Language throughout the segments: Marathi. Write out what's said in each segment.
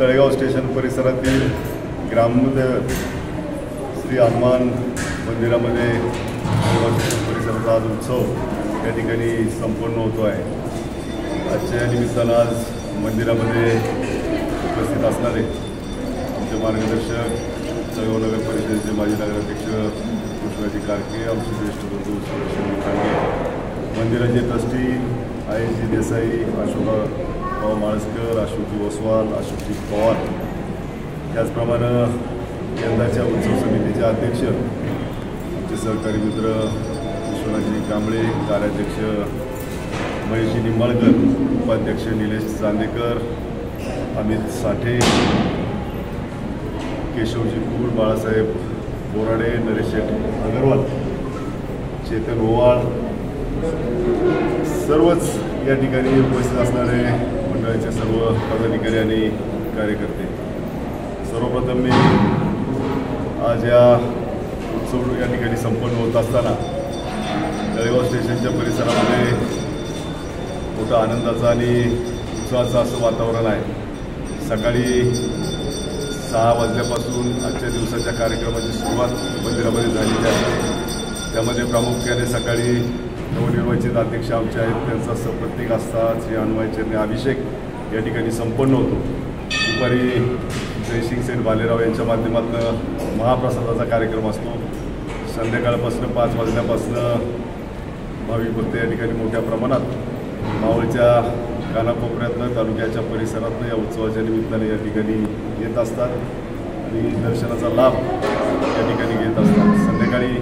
तळेगाव स्टेशन परिसरातील ग्रामदैवत श्री हनुमान मंदिरामध्ये तळेगाव स्टेशन परिसराचा आज उत्सव या ठिकाणी संपन्न होतो आहे। आजच्या निमित्तानं आज मंदिरामध्ये उपस्थित असणारे आमचे मार्गदर्शक तळेगाव नगर परिषदेचे माजी नगराध्यक्ष पुष्पाजी कारके, आमचे ज्येष्ठ बंधू सुरेश कारके, मंदिराचे ट्रस्टी ING देसाई, अशोकराव माळसकर, अशोकजी ओसवाल, अशोकजी पवार, त्याचप्रमाणे यंदाच्या उत्सव समितीचे अध्यक्ष आमचे सहकारी मित्र विश्वनाथजी कांबळे, कार्याध्यक्ष महेशजी निंबाळकर, उपाध्यक्ष निलेश चांदेकर, अमित साठे, केशवजी कुळ, बाळासाहेब बोराडे, नरेश अगरवाल, चेतन ओवाळ, सर्वच या ठिकाणी उपस्थित असणारे मंडळाचे सर्व पदाधिकारी आणि कार्यकर्ते, सर्वप्रथम मी आज या उत्सव या ठिकाणी संपन्न होत असताना तळेगाव स्टेशनच्या परिसरामध्ये मोठा आनंदाचा आणि उत्साहाचं असं वातावरण आहे। सकाळी 6 वाजल्यापासून आजच्या दिवसाच्या कार्यक्रमाची सुरुवात मंदिरामध्ये झालेली आहे। त्यामध्ये प्रामुख्याने सकाळी नवनिर्वाचित अध्यक्ष आमचे आहेत, त्यांचा सप्रतीक असतात श्री हनुमानचरणी अभिषेक या ठिकाणी संपन्न होतो। दुपारी जयसिंग सेठ भालेराव यांच्या माध्यमातून महाप्रसादाचा कार्यक्रम असतो। संध्याकाळपासून 5 वाजल्यापासून भाविक भक्त या ठिकाणी मोठ्या प्रमाणात मावळच्या कानाकोपऱ्यातनं तालुक्याच्या परिसरातनं या उत्सवाच्या निमित्ताने या ठिकाणी येत असतात आणि दर्शनाचा लाभ या ठिकाणी घेत असतात। संध्याकाळी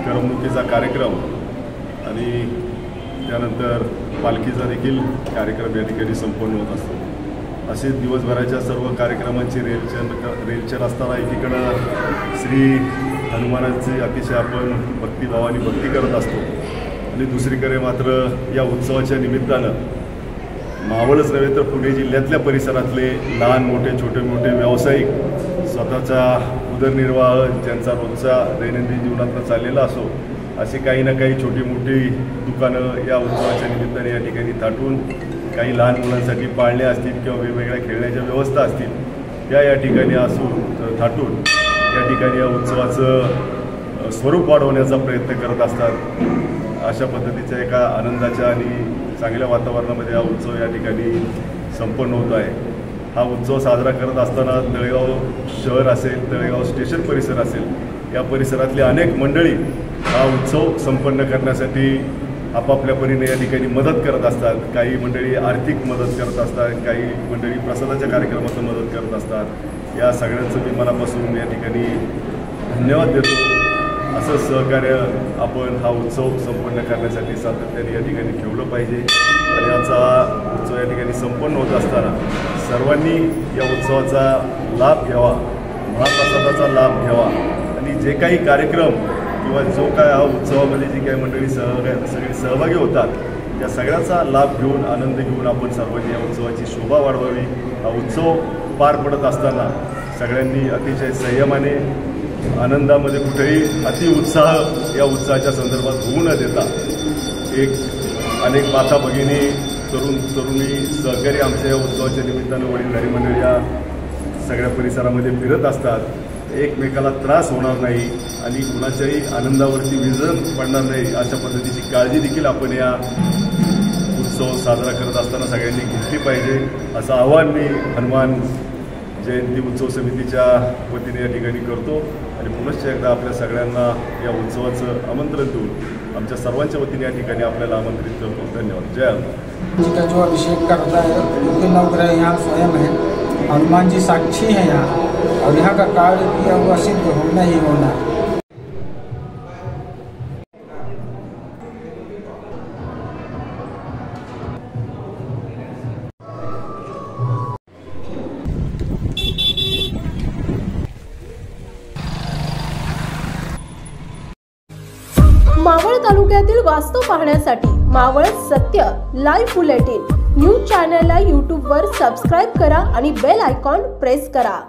करमणुकीचा कार्यक्रम आणि त्यानंतर पालखीचा देखील कार्यक्रम या ठिकाणी संपन्न होत असतो। असे दिवसभराच्या सर्व कार्यक्रमांची रेलचल असताना एकीकडं श्री हनुमानाचे अतिशय आपण भक्तिभावाने भक्ती करत असतो आणि दुसरीकडे मात्र या उत्सवाच्या निमित्तानं मावळच नव्हे तर पुणे जिल्ह्यातल्या परिसरातले लहान मोठे छोटे मोठे व्यावसायिक स्वतःचा उदरनिर्वाह ज्यांचा रोजचा दैनंदिन जीवनातनं चाललेला असो, अशी काही ना काही छोटी मोठी दुकानं या उत्सवाच्या निमित्ताने या ठिकाणी थाटून काही लहान मुलांसाठी पाळणे असतील किंवा वेगवेगळ्या खेळण्याच्या व्यवस्था असतील त्या या ठिकाणी असून थाटून या ठिकाणी या उत्सवाचं स्वरूप वाढवण्याचा प्रयत्न करत असतात। अशा पद्धतीच्या एका आनंदाच्या आणि चांगल्या वातावरणामध्ये हा उत्सव या ठिकाणी संपन्न होत आहे। हा उत्सव साजरा करत असताना तळेगाव शहर असेल, तळेगाव स्टेशन परिसर असेल, या परिसरातली अनेक मंडळी हा उत्सव संपन्न करण्यासाठी आपापल्या परीने या ठिकाणी मदत करत असतात। काही मंडळी आर्थिक मदत करत असतात, काही मंडळी प्रसादाच्या कार्यक्रमातून मदत करत असतात। या सगळ्यांचं मी मनापासून या ठिकाणी धन्यवाद देतो। असं सहकार्य आपण हा उत्सव संपन्न करण्यासाठी सातत्याने या ठिकाणी ठेवलं पाहिजे आणि याचा उत्सव या ठिकाणी संपन्न होत असताना सर्वांनी या उत्सवाचा लाभ घ्यावा, महाप्रसादाचा लाभ घ्यावा आणि जे काही कार्यक्रम किंवा जो काय हा उत्सवामध्ये जी काही मंडळी सगळी सहभागी होतात त्या सगळ्याचा लाभ घेऊन आनंद घेऊन आपण सर्वांनी या उत्सवाची शोभा वाढवावी। हा उत्सव पार पडत असताना सगळ्यांनी अतिशय संयमाने आनंदामध्ये कुठेही अतिउत्साह या उत्साहाच्या संदर्भात होऊ न देता अनेक माता भगिनी तरुणी सहकारी आमच्या या उत्सवाच्या निमित्तानं वडीलधारी मंडळी या सगळ्या परिसरामध्ये फिरत असतात। एकमेकाला त्रास होणार नाही आणि कुणाच्याही आनंदावरती विजन पडणार नाही अशा पद्धतीची काळजी देखील आपण या उत्सव साजरा करत असताना सगळ्यांनी घेतली पाहिजे असं आवाहन मी हनुमान जयंती उत्सव समितीच्या वतीने या ठिकाणी करतो आणि पुनश्च एकदा आपल्या सगळ्यांना या उत्सवाचं आमंत्रण देऊन आमच्या सर्वांच्या वतीने या ठिकाणी आपल्याला आमंत्रित करतो। धन्यवाद। जय हनुमान जी का जो अभिषेक करता है क्योंकि नवग्रह यहाँ स्वयं है, हनुमान जी साक्षी हैं यहाँ और यहाँ का कार्य किया हुआ सिद्ध होना ही होना। मावळ तालुक्यातील वास्तव पाहण्यासाठी मावळ सत्य लाईव्ह बुलेटिन न्यूज चॅनलला YouTube वर सबस्क्राईब करा आणि बेल आयकॉन प्रेस करा।